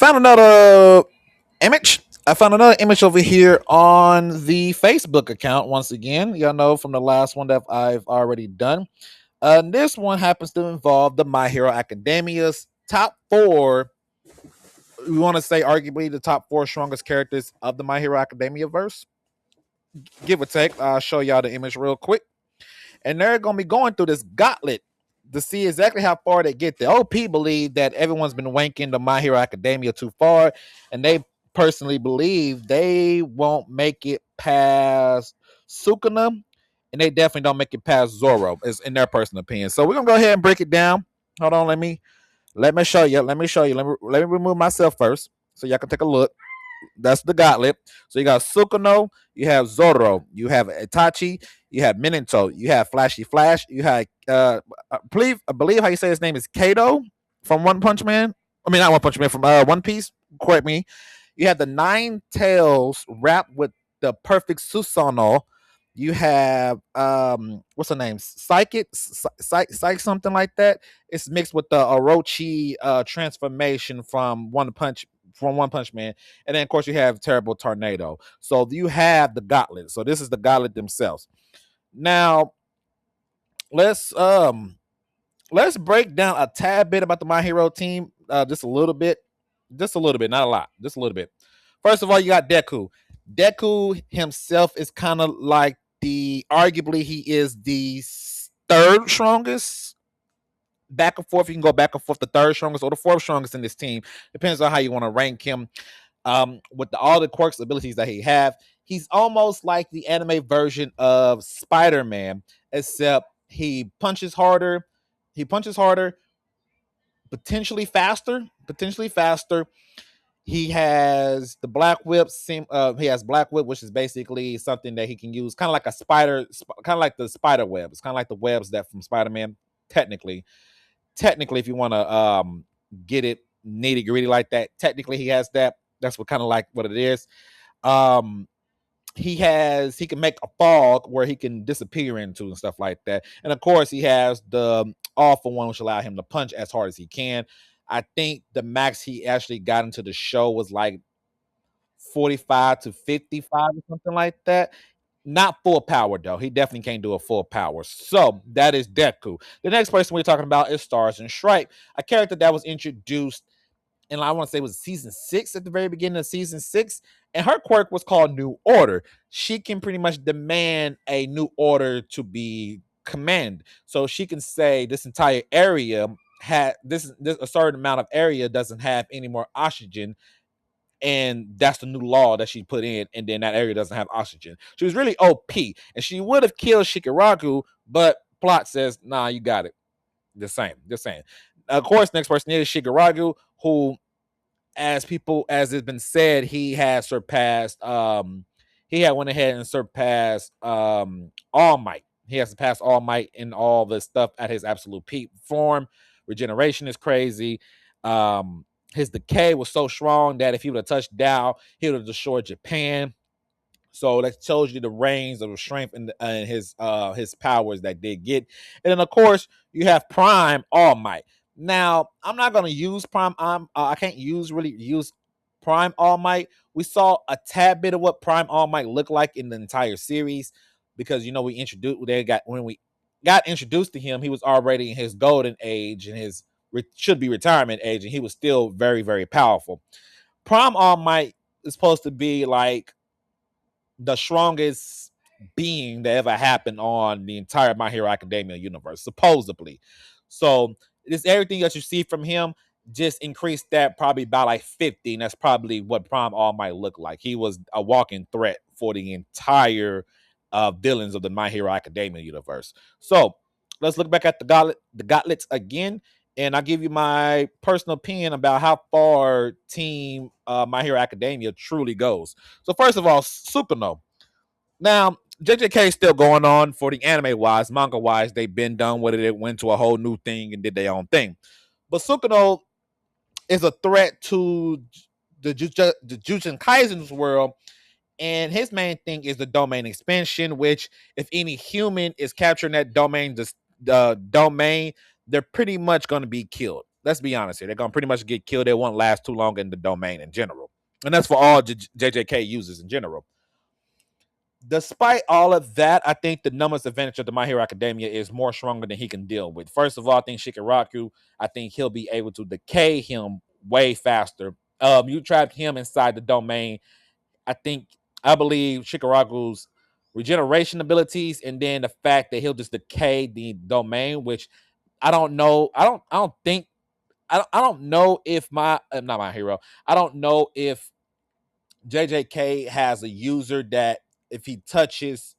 found another image. I found another image over here on the Facebook account. Once again, y'all know from the last one that I've already done. This one happens to involve the My Hero Academia's top four. We want to say arguably the top four strongest characters of the My Hero Academia verse, give or take. I'll show y'all the image real quick, and they're gonna be going through this gauntlet to see exactly how far they get there. OP believe that everyone's been wanking the My Hero Academia too far, and they personally believe they won't make it past Sukuna, and they definitely don't make it past Zoro, is in their personal opinion. So we're gonna go ahead and break it down. Hold on, let me show you. Let me remove myself first, so y'all can take a look. That's the gauntlet. So you got Sukuno, you have Zoro, you have Itachi, you have Minato, you have Flashy Flash, you have I believe how you say his name is Kato from One Punch Man. I mean not One Punch Man, from One Piece. Correct me. You have the Nine Tails wrapped with the perfect Susanoo. You have what's her name? Psych something like that. It's mixed with the Orochi transformation from One Punch Man. And then of course you have Terrible Tornado. So you have the gauntlet. So this is the gauntlet themselves. Now let's um let's break down a tad bit about the My Hero team. Just a little bit. Just a little bit, not a lot. Just a little bit. First of all, you got Deku. Deku himself is kind of like arguably he is the third strongest. Back and forth, you can go back and forth, the third strongest or the fourth strongest in this team. Depends on how you want to rank him. With all the quirks, abilities that he have, he's almost like the anime version of Spider-Man, except he punches harder. He punches harder, potentially faster. Potentially faster. He has the Black Whip. He has Black Whip, which is basically something that he can use, kind of like a spider, kind of like the spider web. It's kind of like the webs that from Spider-Man. Technically, if you want to get it nitty gritty like that, technically he has that. That's what kind of like what it is. Um, he can make a fog where he can disappear into and stuff like that. And of course, he has the awful one, which allow him to punch as hard as he can. I think the max he actually got into the show was like 45 to 55 or something like that. Not full power though. He definitely can't do a full power. So that is Deku. The next person we're talking about is Stars and Stripe, a character that was introduced, and I want to say it was season 6, at the very beginning of season 6. And her quirk was called New Order. She can pretty much demand a new order to be commanded. So she can say this entire area had this a certain amount of area doesn't have any more oxygen, and that's the new law that she put in, and then that area doesn't have oxygen. She was really OP, and she would have killed Shikaraku, but plot says, nah, you got it. The same. Of course, next person is Shikaraku, who, as it's been said, he had surpassed he had went ahead and surpassed All Might. He has surpassed All Might in all the stuff at his absolute peak form. Regeneration is crazy. His decay was so strong that if he would have touched down, he would have destroyed Japan. So that shows you the range of the strength and his powers that they get. And then of course you have Prime All Might. Now I'm not gonna use Prime. I can't really use Prime All Might. We saw a tad bit of what Prime All Might looked like in the entire series, because when we got introduced to him, he was already in his golden age and his should be retirement age, and he was still very, very powerful. Prime All Might is supposed to be like the strongest being that ever happened on the entire My Hero Academia universe, supposedly. So it's everything that you see from him, just increased that probably by like 50, and that's probably what Prime All Might look like. He was a walking threat for the entire villains of the My Hero Academia universe. So let's look back at the gauntlets again, and I'll give you my personal opinion about how far Team My Hero Academia truly goes. So first of all, Sukuno. Now, JJK is still going on for the anime wise, manga wise. They've been done with it. It went to a whole new thing and did their own thing. But Sukuno is a threat to the Jujutsu Kaisen's world, and his main thing is the domain expansion, which if any human is capturing that domain, the domain, they're pretty much going to be killed. let's be honest here. They're gonna pretty much get killed. They won't last too long in the domain in general, and that's for all JJK users in general. Despite all of that, I think the numbers advantage of the My Hero Academia is more stronger than he can deal with. First of all, I think Shikaraku, I think he'll be able to decay him way faster. You trap him inside the domain. I think I believe Shikaraku's regeneration abilities, and then the fact that he'll just decay the domain, which I don't know. I don't think I don't know if my not my hero. I don't know if JJK has a user that if he touches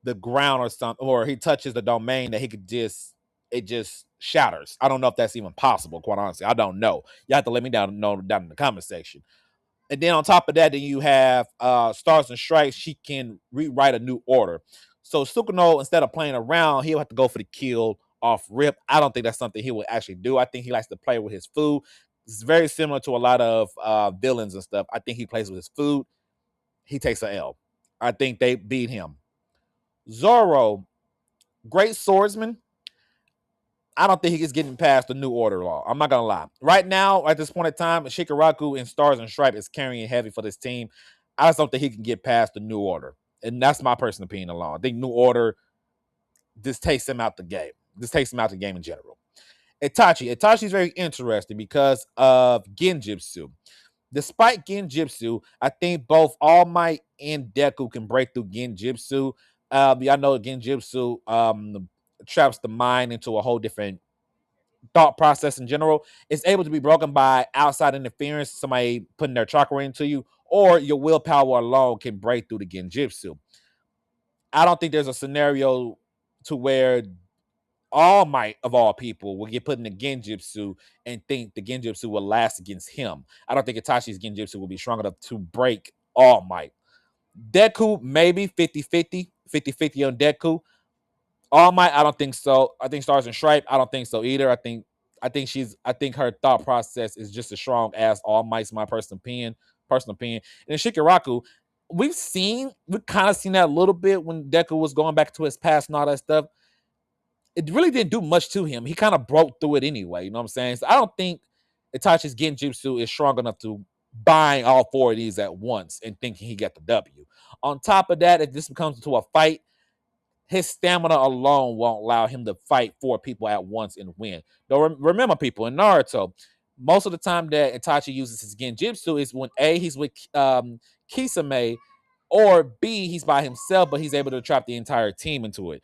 the ground or something, or he touches the domain, that he could just it just shatters. I don't know if that's even possible. Quite honestly, I don't know. You have to let me know down in the comment section. And then on top of that, then you have Stars and Stripes. She can rewrite a new order. So Sukino, instead of playing around, he'll have to go for the kill off rip. I don't think that's something he would actually do. I think he likes to play with his food. It's very similar to a lot of villains and stuff. I think he plays with his food. He takes a L. I think they beat him. Zoro, great swordsman. I don't think he's getting past the new order law. I'm not gonna lie. Right now, at this point in time, Shikaraku and Stars and Stripe is carrying heavy for this team. I just don't think he can get past the new order. And that's my personal opinion alone. I think new order just takes him out the game. Just takes him out the game in general. Itachi is very interesting because of Genjutsu. Despite Genjutsu, I think both All Might and Deku can break through Genjutsu. Y'all know Genjutsu traps the mind into a whole different thought process in general. It's able to be broken by outside interference, somebody putting their chakra into you, or your willpower alone can break through the Genjutsu. I don't think there's a scenario to where All Might of all people will get put in the Genjutsu and think the Genjutsu will last against him. I don't think Itachi's Genjutsu will be strong enough to break All Might. Deku, maybe 50-50, 50-50 on Deku. All Might, I don't think so. I think Stars and Stripe, I don't think so either. I think her thought process is just as strong as All Might's, my personal opinion. And Shikaraku, we've kind of seen that a little bit when Deku was going back to his past and all that stuff. It really didn't do much to him. He kind of broke through it anyway. You know what I'm saying? So I don't think Itachi's Genjutsu is strong enough to bind all four of these at once and thinking he got the W. On top of that, if this becomes into a fight, his stamina alone won't allow him to fight four people at once and win. Though remember, people, in Naruto, most of the time that Itachi uses his Genjutsu is when A, he's with Kisame, or B, he's by himself, but he's able to trap the entire team into it.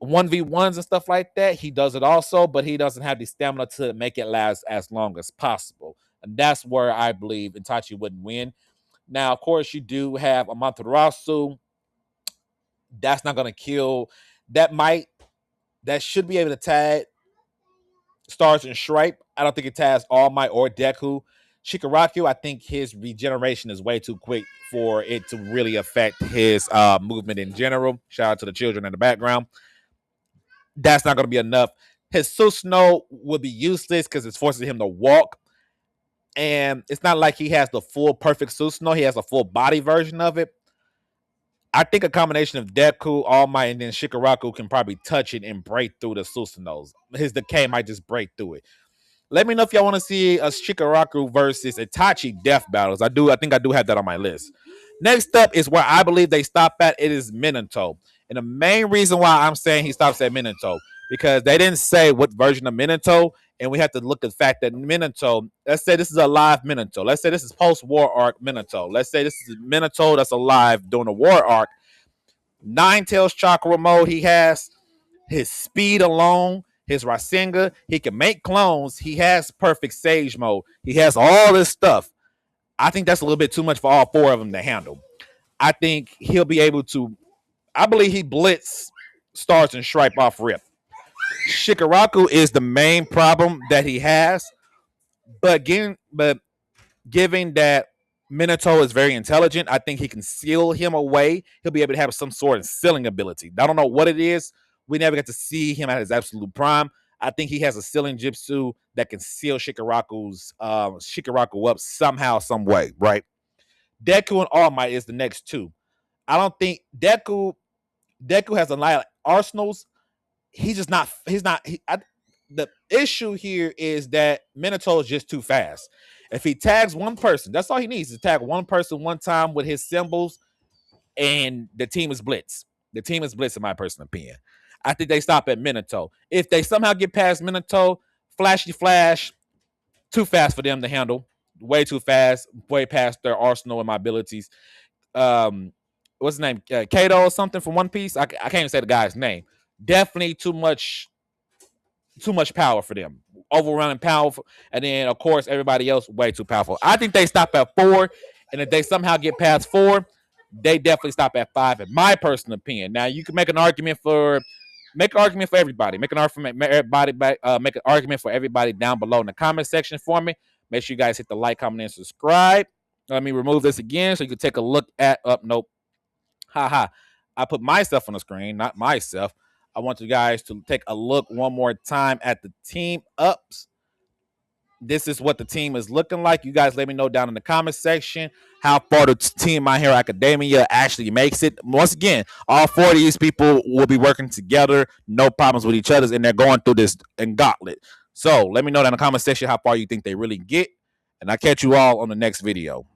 1v1s and stuff like that, he does it also, but he doesn't have the stamina to make it last as long as possible. And that's where I believe Itachi wouldn't win. Now, of course, you do have Amaterasu. That's not going to kill. That should be able to tag Stars and Stripe. I don't think it tags All Might or Deku. Shikaraku, I think his regeneration is way too quick for it to really affect his movement in general. Shout out to the children in the background. That's not going to be enough. His Susanoo will be useless because it's forcing him to walk. And it's not like he has the full perfect Susanoo. He has a full body version of it. I think a combination of Deku, All Might, and then Shikaraku can probably touch it and break through the Susanoo. His decay might just break through it. Let me know if y'all want to see a Shikaraku versus Itachi death battles. I think I do have that on my list. Next up is where I believe they stop at. It is Minato. And the main reason why I'm saying he stops at Minato, because they didn't say what version of Minato, and we have to look at the fact that Minato, let's say this is a live Minato. Let's say this is post-war arc Minato. Let's say this is Minato that's alive during the war arc. Nine Tails chakra mode he has, his speed alone, his Rasengan, he can make clones, he has perfect Sage mode, he has all this stuff. I think that's a little bit too much for all four of them to handle. I think he'll be able to, I believe he blitz Stars and Stripe off rip. Shikaraku is the main problem that he has, but giving that Minato is very intelligent, I think he can seal him away. He'll be able to have some sort of sealing ability. I don't know what it is. We never get to see him at his absolute prime. I think he has a sealing jutsu that can seal Shikaraku up somehow, some way, right? Deku and All Might is the next two. I don't think Deku has a lot of arsenals. He's just not. He's not. the issue here is that Minato is just too fast. If he tags one person, that's all he needs is to tag one person one time with his symbols, and the team is blitz. The team is blitz, in my personal opinion. I think they stop at Minato. If they somehow get past Minato, Flashy Flash, too fast for them to handle. Way too fast, way past their arsenal and my abilities. What's his name? Kato or something from One Piece. I can't even say the guy's name. Definitely too much power for them. Overrunning powerful. And then, of course, everybody else way too powerful. I think they stop at 4. And if they somehow get past 4, they definitely stop at 5, in my personal opinion. Now, you can make an argument for everybody. Make an argument make an argument for everybody down below in the comment section for me. Make sure you guys hit the like, comment, and subscribe. Let me remove this again so you can take a look at nope. Haha. I put myself on the screen, not myself. I want you guys to take a look one more time at the team ups. This is what the team is looking like. You guys let me know down in the comment section how far the team My Hero Academia actually makes it. Once again, all 4 of these people will be working together, no problems with each other, and they're going through this in Gauntlet. So let me know down in the comment section how far you think they really get, and I'll catch you all on the next video.